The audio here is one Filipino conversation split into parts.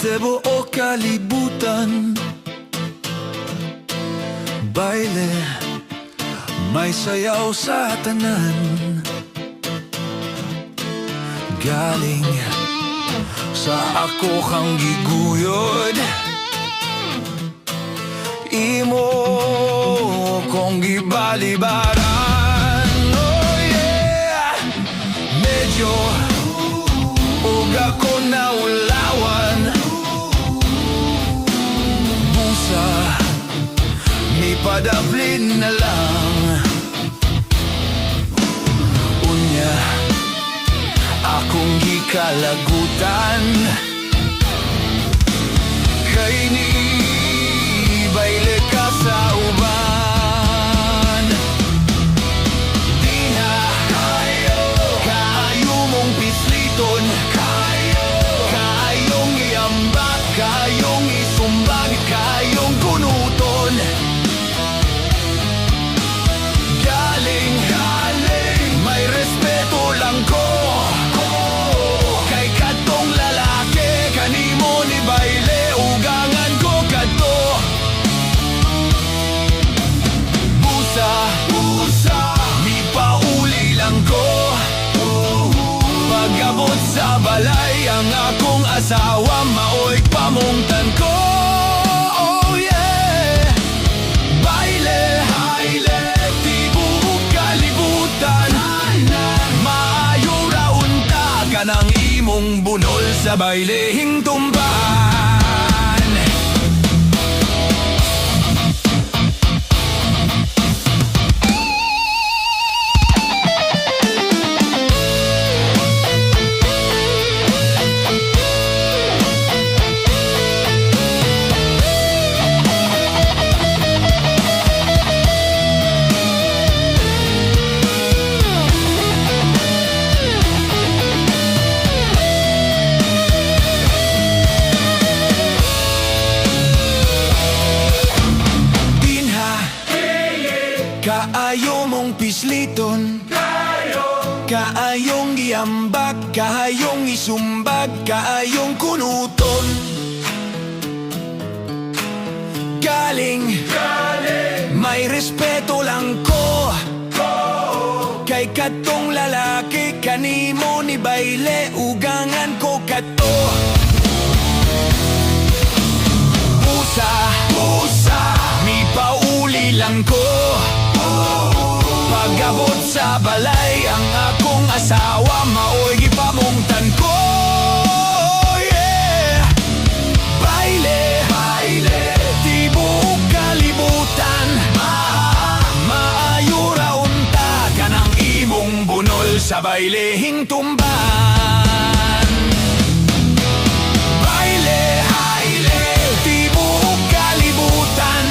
tibuok kalibutan. Baile, may sayaw sa tanan. Galing sa ako kang giguyod, imo kong gibalibaran. Oh yeah, medyo uga ko na ulawan. Busa, may padaplin na lang. Unya, akong gikalagutan. Kay ni baile ka sa uban. Di na kayo mong pisliton, kayong iambak, kayong isumbag, kayong kunuton. Galing, may respeto lang ko. Kay katong lalaki, kanimo ni baile, ugangan ko kato. Busa, mi pauli lang ko. Pag-abot sa balay, ang akong asawa, maoy pamungtan ko. Oh yeah, baile, tibuok kalibutan. Maayo raon ta ka ng imong bunol sa bailehing tumban. Kaayo mong pisliton, kaayong giambak, kaayong isumbag, kaayong kunuton. Galing, may respeto lang ko. Kay katong lalaki, kanimo ni baile, ugangan ko kato. Busa, mi pauli lang ko. Pag-abot sa balay, ang akong asawa, maoy gipamungtan ko. Oh yeah, baile, tibuok kalibutan. Maayo raon ta ka ng imong bunol sa bailehing tumban. Baile, tibuok kalibutan.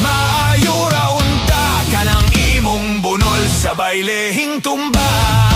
Maayo raon ta ka ng imong bunol sa bailehing tumban.